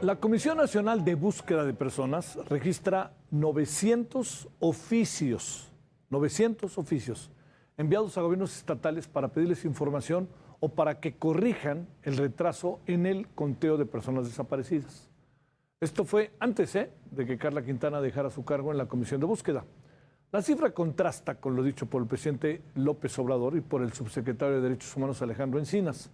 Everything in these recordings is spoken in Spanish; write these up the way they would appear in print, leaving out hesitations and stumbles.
La Comisión Nacional de Búsqueda de Personas registra 900 oficios enviados a gobiernos estatales para pedirles información o para que corrijan el retraso en el conteo de personas desaparecidas. Esto fue antes de que Carla Quintana dejara su cargo en la Comisión de Búsqueda. La cifra contrasta con lo dicho por el presidente López Obrador y por el subsecretario de Derechos Humanos Alejandro Encinas.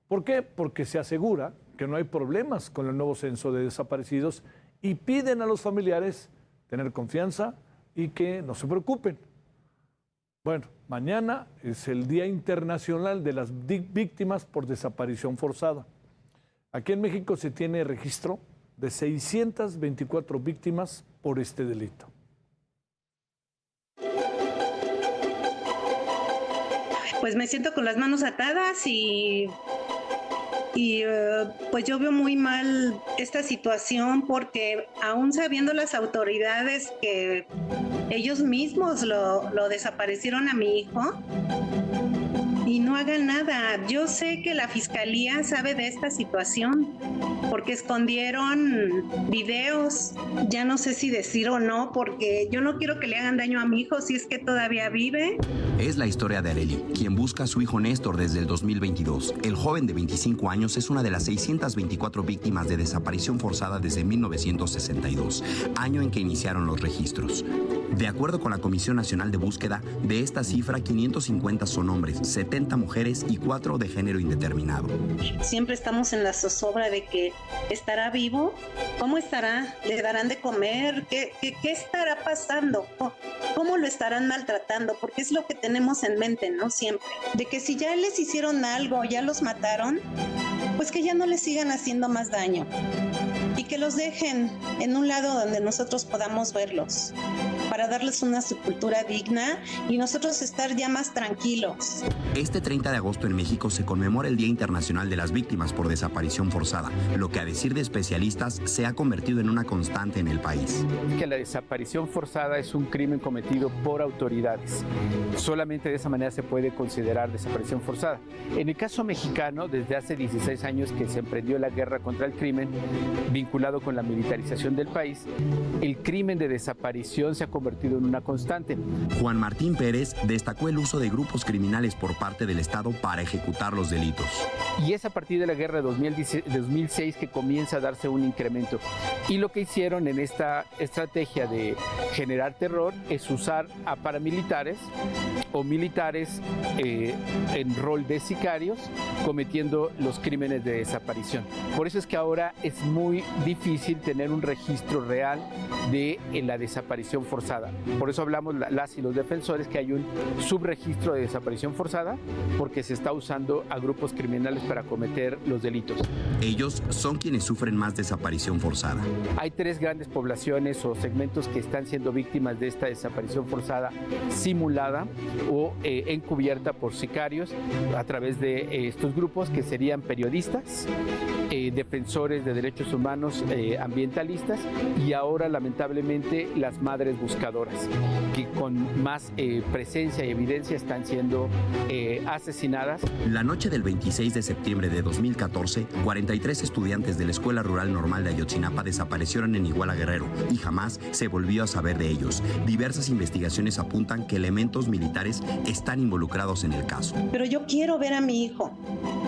¿Por qué? Porque se asegura que no hay problemas con el nuevo censo de desaparecidos y piden a los familiares tener confianza y que no se preocupen. Bueno, mañana es el Día Internacional de las Víctimas por Desaparición Forzada. Aquí en México se tiene registro de 624 víctimas por este delito. Pues me siento con las manos atadas y pues yo veo muy mal esta situación porque aún sabiendo las autoridades que ellos mismos lo desaparecieron a mi hijo y no hagan nada. Yo sé que la fiscalía sabe de esta situación porque escondieron videos. Ya no sé si decir o no porque yo no quiero que le hagan daño a mi hijo si es que todavía vive. Es la historia de Arely, quien busca a su hijo Néstor desde el 2022. El joven de 25 años es una de las 624 víctimas de desaparición forzada desde 1962, año en que iniciaron los registros. De acuerdo con la Comisión Nacional de Búsqueda, de esta cifra, 550 son hombres, 70 mujeres y 4 de género indeterminado. Siempre estamos en la zozobra de que ¿estará vivo? ¿Cómo estará? ¿Le darán de comer? ¿Qué estará pasando? ¿Cómo lo estarán maltratando? Porque es lo que tenemos en mente, ¿no? Siempre. De que si ya les hicieron algo, ya los mataron, pues que ya no les sigan haciendo más daño. Y que los dejen en un lado donde nosotros podamos verlos, para darles una sepultura digna y nosotros estar ya más tranquilos. Este 30 de agosto en México se conmemora el Día Internacional de las Víctimas por Desaparición Forzada, lo que a decir de especialistas se ha convertido en una constante en el país. Que la desaparición forzada es un crimen cometido por autoridades. Solamente de esa manera se puede considerar desaparición forzada. En el caso mexicano, desde hace 16 años que se emprendió la guerra contra el crimen, vinculado con la militarización del país, el crimen de desaparición se ha convertido en una constante. Juan Martín Pérez destacó el uso de grupos criminales por parte del Estado para ejecutar los delitos. Y es a partir de la guerra de 2006 que comienza a darse un incremento. Y lo que hicieron en esta estrategia de generar terror es usar a paramilitares o militares en rol de sicarios cometiendo los crímenes de desaparición. Por eso es que ahora es muy difícil tener un registro real de la desaparición forzada. Por eso hablamos las y los defensores que hay un subregistro de desaparición forzada porque se está usando a grupos criminales para cometer los delitos. Ellos son quienes sufren más desaparición forzada. Hay 3 grandes poblaciones o segmentos que están siendo víctimas de esta desaparición forzada simulada o encubierta por sicarios a través de estos grupos que serían periodistas, defensores de derechos humanos, ambientalistas y ahora lamentablemente las madres buscadoras que con más presencia y evidencia están siendo asesinadas. La noche del 26 de septiembre de 2014, 43 estudiantes de la Escuela Rural Normal de Ayotzinapa desaparecieron en Iguala Guerrero y jamás se volvió a saber de ellos. Diversas investigaciones apuntan que elementos militares están involucrados en el caso. Pero yo quiero ver a mi hijo.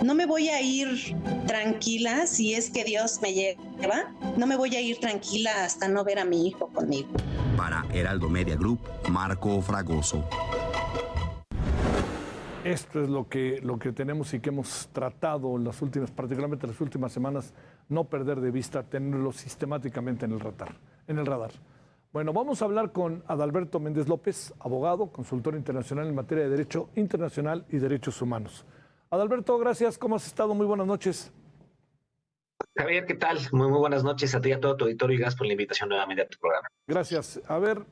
No me voy a ir tranquila si es que Dios me lleva. No me voy a ir tranquila hasta no ver a mi hijo conmigo. Para Heraldo Media Group, Marco Fragoso. Esto es lo que tenemos y que hemos tratado particularmente en las últimas semanas, no perder de vista, tenerlo sistemáticamente en el radar. Bueno, vamos a hablar con Adalberto Méndez López, abogado, consultor internacional en materia de Derecho Internacional y Derechos Humanos. Adalberto, gracias. ¿Cómo has estado? Muy buenas noches. Javier, ¿qué tal? Muy buenas noches a ti y a todo tu auditorio y gracias por la invitación nuevamente a tu programa. Gracias. A ver,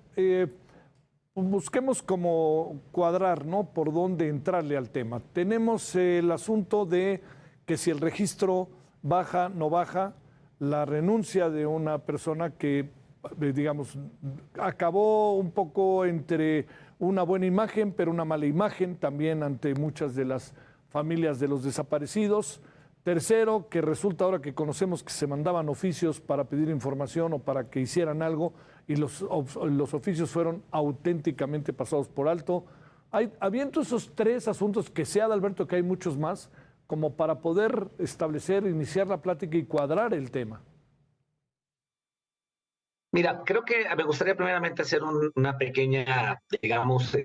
busquemos cómo cuadrar, ¿no? Por dónde entrarle al tema. Tenemos el asunto de que si el registro baja, no baja, la renuncia de una persona que, digamos, acabó un poco entre una buena imagen, pero una mala imagen también ante muchas de las familias de los desaparecidos. Tercero, que resulta ahora que conocemos que se mandaban oficios para pedir información o para que hicieran algo y los oficios fueron auténticamente pasados por alto. Habiendo esos tres asuntos, que sea, Adalberto, que hay muchos más, como para poder establecer, iniciar la plática y cuadrar el tema. Mira, creo que me gustaría primeramente hacer una pequeña, digamos,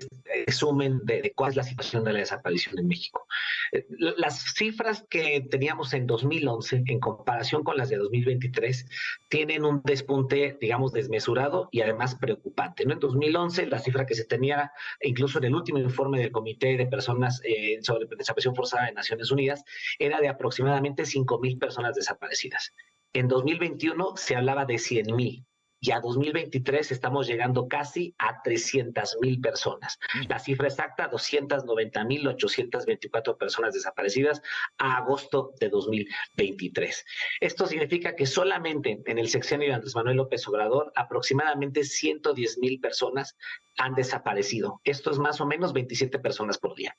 resumen de cuál es la situación de la desaparición en México. Las cifras que teníamos en 2011 en comparación con las de 2023 tienen un despunte, digamos, desmesurado y además preocupante, ¿no? En 2011 la cifra que se tenía, incluso en el último informe del Comité de Personas sobre Desaparición Forzada de Naciones Unidas, era de aproximadamente 5,000 personas desaparecidas. En 2021 se hablaba de 100,000. Y a 2023 estamos llegando casi a 300,000 personas. La cifra exacta, 290,824 personas desaparecidas a agosto de 2023. Esto significa que solamente en el sexenio de Andrés Manuel López Obrador, aproximadamente 110,000 personas han desaparecido. Esto es más o menos 27 personas por día.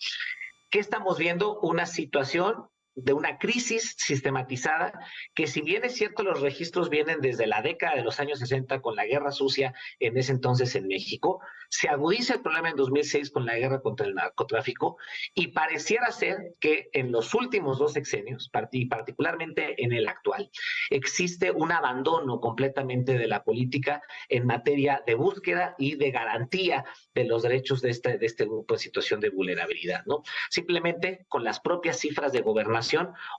¿Qué estamos viendo? Una situación de una crisis sistematizada que, si bien es cierto los registros vienen desde la década de los años 60 con la guerra sucia en ese entonces en México, se agudiza el problema en 2006 con la guerra contra el narcotráfico y pareciera ser que en los últimos 2 sexenios, particularmente en el actual, existe un abandono completamente de la política en materia de búsqueda y de garantía de los derechos de este grupo en situación de vulnerabilidad, ¿no? Simplemente con las propias cifras de gobernación,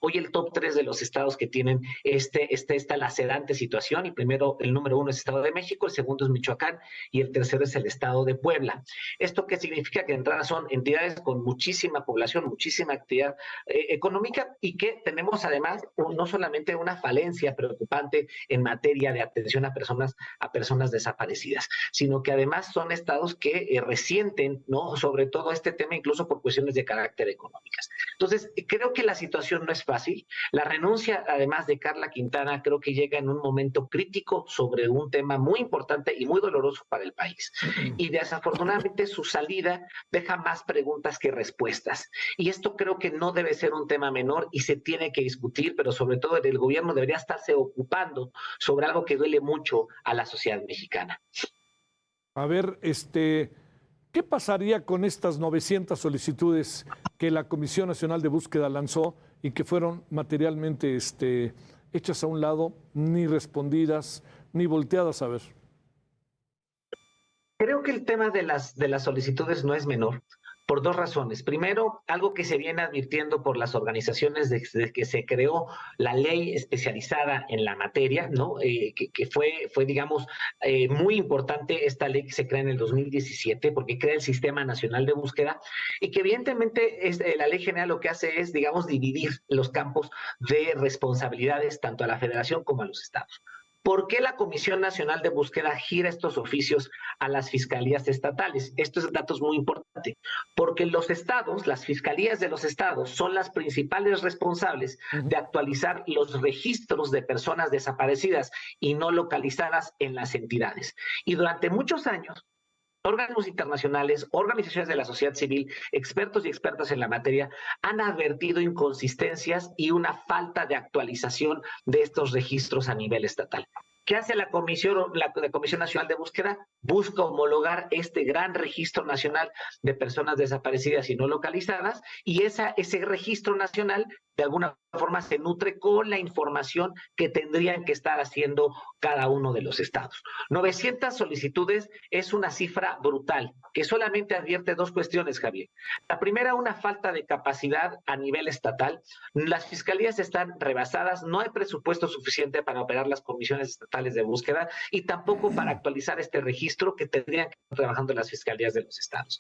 hoy el top 3 de los estados que tienen esta lacerante situación, y primero el número 1 es Estado de México, el segundo es Michoacán y el tercero es el Estado de Puebla. ¿Esto qué significa? Que de entrada son entidades con muchísima población, muchísima actividad económica, y que tenemos además no solamente una falencia preocupante en materia de atención a personas desaparecidas, sino que además son estados que resienten, ¿no?, sobre todo este tema, incluso por cuestiones de carácter económicas. Entonces, creo que la situación no es fácil. La renuncia, además, de Karla Quintana, creo que llega en un momento crítico sobre un tema muy importante y muy doloroso para el país. Y desafortunadamente su salida deja más preguntas que respuestas. Y esto creo que no debe ser un tema menor y se tiene que discutir, pero sobre todo el gobierno debería estarse ocupando sobre algo que duele mucho a la sociedad mexicana. A ver, ¿qué pasaría con estas 900 solicitudes que la Comisión Nacional de Búsqueda lanzó y que fueron materialmente hechas a un lado, ni respondidas, ni volteadas a ver? Creo que el tema de las solicitudes no es menor, por 2 razones. Primero, algo que se viene advirtiendo por las organizaciones desde que se creó la ley especializada en la materia, ¿no? Que fue, digamos, muy importante esta ley que se crea en el 2017, porque crea el Sistema Nacional de Búsqueda, y que evidentemente la ley general lo que hace es, digamos, dividir los campos de responsabilidades tanto a la Federación como a los estados. ¿Por qué la Comisión Nacional de Búsqueda gira estos oficios a las fiscalías estatales? Estos datos muy importantes, porque los estados, las fiscalías de los estados, son las principales responsables de actualizar los registros de personas desaparecidas y no localizadas en las entidades. Y durante muchos años, organismos internacionales, organizaciones de la sociedad civil, expertos y expertas en la materia han advertido inconsistencias y una falta de actualización de estos registros a nivel estatal. ¿Qué hace la Comisión Nacional de Búsqueda? Busca homologar este gran registro nacional de personas desaparecidas y no localizadas, y ese registro nacional de alguna forma se nutre con la información que tendrían que estar haciendo cada uno de los estados. 900 solicitudes es una cifra brutal, que solamente advierte 2 cuestiones, Javier. La primera, una falta de capacidad a nivel estatal. Las fiscalías están rebasadas, no hay presupuesto suficiente para operar las comisiones estatales de búsqueda y tampoco para actualizar este registro que tendrían que estar trabajando las fiscalías de los estados.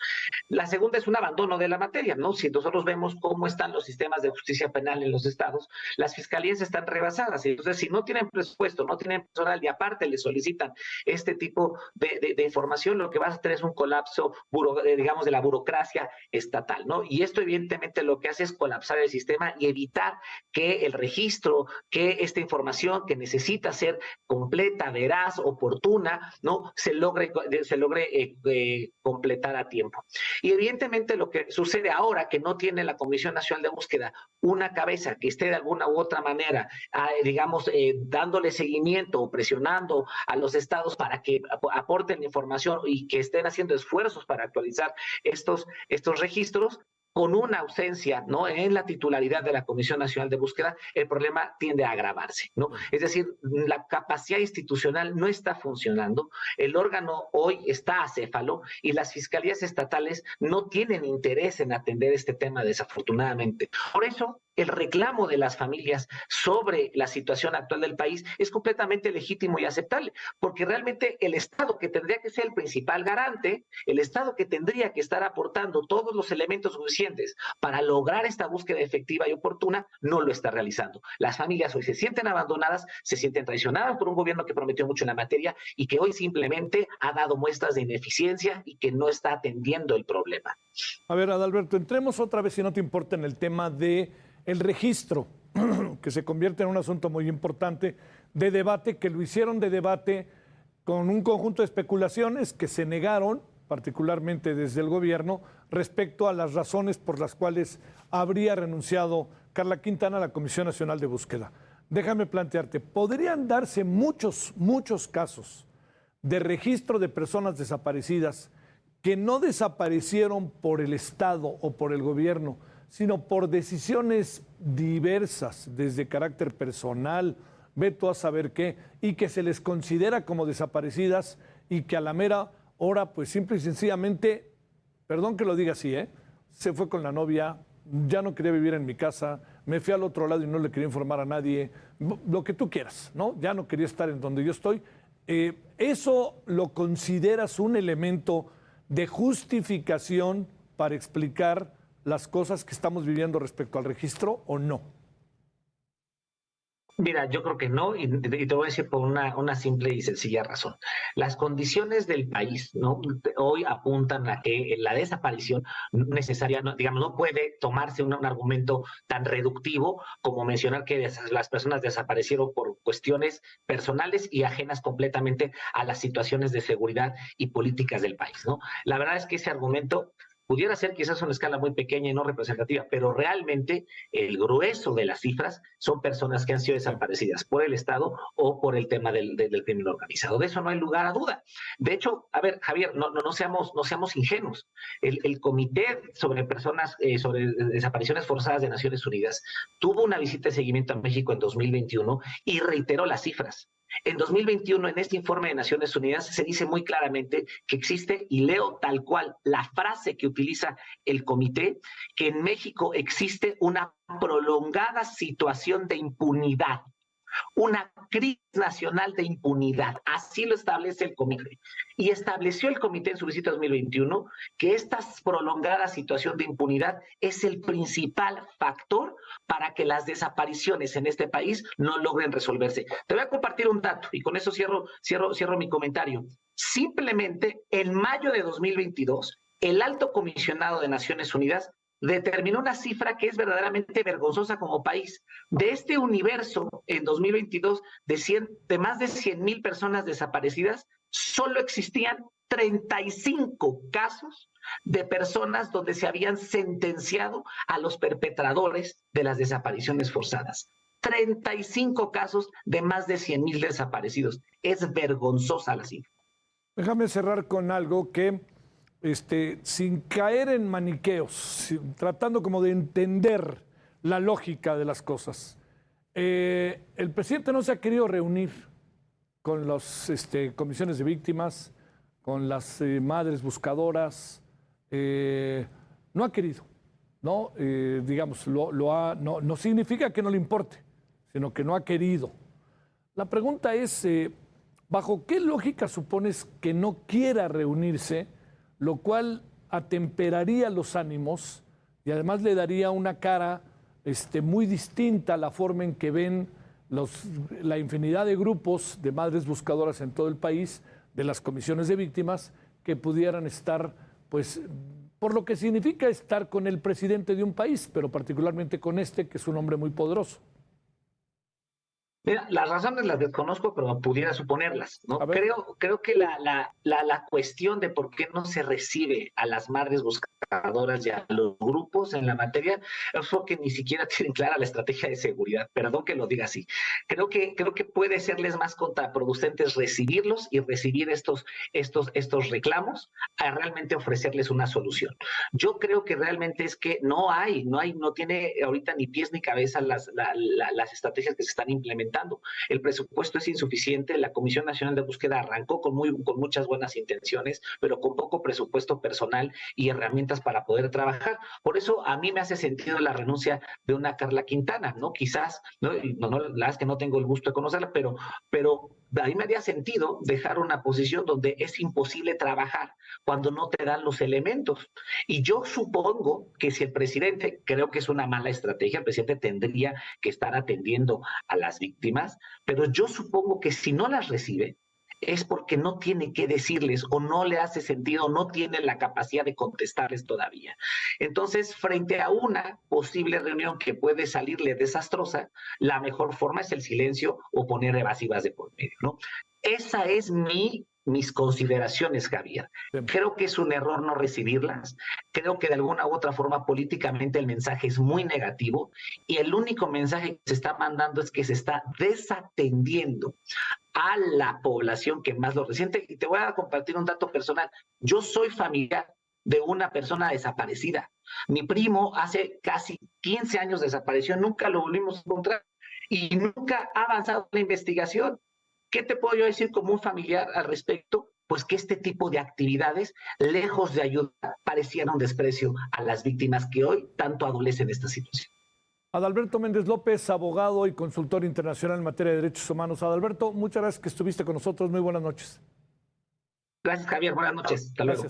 La segunda es un abandono de la materia, ¿no? Si nosotros vemos cómo están los sistemas de justicia penal en los estados, las fiscalías están rebasadas. Entonces, si no tienen presupuesto, no tienen personal Nacional y aparte le solicitan este tipo de información, lo que va a tener es un colapso, digamos, de la burocracia estatal, ¿no? Y esto evidentemente lo que hace es colapsar el sistema y evitar que el registro, que esta información que necesita ser completa, veraz, oportuna, ¿no? se logre completar a tiempo. Y evidentemente lo que sucede ahora, que no tiene la Comisión Nacional de Búsqueda una cabeza que esté de alguna u otra manera, digamos, dándole seguimiento o presionando a los estados para que aporten información y que estén haciendo esfuerzos para actualizar estos registros, con una ausencia, ¿no?, en la titularidad de la Comisión Nacional de Búsqueda, el problema tiende a agravarse, ¿no? Es decir, la capacidad institucional no está funcionando, el órgano hoy está acéfalo y las fiscalías estatales no tienen interés en atender este tema, desafortunadamente. Por eso, el reclamo de las familias sobre la situación actual del país es completamente legítimo y aceptable, porque realmente el Estado, que tendría que ser el principal garante, el Estado que tendría que estar aportando todos los elementos suficientes para lograr esta búsqueda efectiva y oportuna, no lo está realizando. Las familias hoy se sienten abandonadas, se sienten traicionadas por un gobierno que prometió mucho en la materia y que hoy simplemente ha dado muestras de ineficiencia y que no está atendiendo el problema. A ver, Adalberto, entremos otra vez, si no te importa, en el tema de el registro, que se convierte en un asunto muy importante de debate, que lo hicieron de debate con un conjunto de especulaciones que se negaron, particularmente desde el gobierno, respecto a las razones por las cuales habría renunciado Carla Quintana a la Comisión Nacional de Búsqueda. Déjame plantearte, ¿podrían darse muchos casos de registro de personas desaparecidas que no desaparecieron por el Estado o por el gobierno, sino por decisiones diversas, desde carácter personal, ve tú a saber qué, y que se les considera como desaparecidas y que a la mera hora, pues simple y sencillamente, perdón que lo diga así, se fue con la novia, ya no quería vivir en mi casa, me fui al otro lado y no le quería informar a nadie, lo que tú quieras, ¿no? Ya no quería estar en donde yo estoy. ¿Eso lo consideras un elemento de justificación para explicar las cosas que estamos viviendo respecto al registro o no? Mira, yo creo que no, y te voy a decir por una simple y sencilla razón. Las condiciones del país, ¿no?, hoy apuntan a que la desaparición necesaria, digamos, no puede tomarse un argumento tan reductivo como mencionar que las personas desaparecieron por cuestiones personales y ajenas completamente a las situaciones de seguridad y políticas del país, ¿no? La verdad es que ese argumento pudiera ser quizás una escala muy pequeña y no representativa, pero realmente el grueso de las cifras son personas que han sido desaparecidas por el Estado o por el tema del crimen organizado. De eso no hay lugar a duda. De hecho, a ver, Javier, no seamos ingenuos. El Comité sobre Personas, sobre Desapariciones Forzadas de Naciones Unidas tuvo una visita de seguimiento a México en 2021 y reiteró las cifras. En 2021, en este informe de Naciones Unidas, se dice muy claramente que existe, y leo tal cual la frase que utiliza el comité, que en México existe una prolongada situación de impunidad, una crisis nacional de impunidad. Así lo establece el comité. Y estableció el comité en su visita 2021 que esta prolongada situación de impunidad es el principal factor para que las desapariciones en este país no logren resolverse. Te voy a compartir un dato y con eso cierro mi comentario. Simplemente en mayo de 2022, el Alto Comisionado de Naciones Unidas determinó una cifra que es verdaderamente vergonzosa como país. De este universo, en 2022, de más de 100,000 personas desaparecidas, solo existían 35 casos de personas donde se habían sentenciado a los perpetradores de las desapariciones forzadas. 35 casos de más de 100,000 desaparecidos. Es vergonzosa la cifra. Déjame cerrar con algo que, sin caer en maniqueos, tratando como de entender la lógica de las cosas. El presidente no se ha querido reunir con las comisiones de víctimas, con las madres buscadoras, no ha querido, ¿no? Digamos, no significa que no le importe, sino que no ha querido. La pregunta es, ¿bajo qué lógica supones que no quiera reunirse, lo cual atemperaría los ánimos y además le daría una cara muy distinta a la forma en que ven la infinidad de grupos de madres buscadoras en todo el país, de las comisiones de víctimas, que pudieran estar, pues, por lo que significa estar con el presidente de un país, pero particularmente con este, que es un hombre muy poderoso. Mira, las razones las desconozco, pero pudiera suponerlas, ¿no? Creo que la cuestión de por qué no se recibe a las madres buscadoras y a los grupos en la materia es porque ni siquiera tienen clara la estrategia de seguridad. Perdón que lo diga así. Creo que puede serles más contraproducentes recibirlos y recibir estos reclamos a realmente ofrecerles una solución. Yo creo que realmente es que no tiene ahorita ni pies ni cabeza las estrategias que se están implementando. El presupuesto es insuficiente, la Comisión Nacional de Búsqueda arrancó con muchas buenas intenciones, pero con poco presupuesto personal y herramientas para poder trabajar. Por eso a mí me hace sentido la renuncia de una Carla Quintana, ¿no? Quizás, la verdad es que no tengo el gusto de conocerla, pero a mí me haría sentido dejar una posición donde es imposible trabajar cuando no te dan los elementos. Y yo supongo que si el presidente, creo que es una mala estrategia, el presidente tendría que estar atendiendo a las víctimas, pero yo supongo que si no las recibe, es porque no tiene que decirles o no le hace sentido, no tiene la capacidad de contestarles todavía. Entonces, frente a una posible reunión que puede salirle desastrosa, la mejor forma es el silencio o poner evasivas de por medio, ¿no? Esa es mis consideraciones, Javier. Creo que es un error no recibirlas. Creo que de alguna u otra forma políticamente el mensaje es muy negativo y el único mensaje que se está mandando es que se está desatendiendo a la población que más lo resiente. Y te voy a compartir un dato personal. Yo soy familiar de una persona desaparecida. Mi primo hace casi 15 años desapareció, nunca lo volvimos a encontrar y nunca ha avanzado la investigación. ¿Qué te puedo yo decir como un familiar al respecto? Pues que este tipo de actividades, lejos de ayudar, parecían un desprecio a las víctimas que hoy tanto adolecen de esta situación. Adalberto Méndez López, abogado y consultor internacional en materia de derechos humanos. Adalberto, muchas gracias que estuviste con nosotros. Muy buenas noches. Gracias, Javier. Buenas noches. Hasta luego.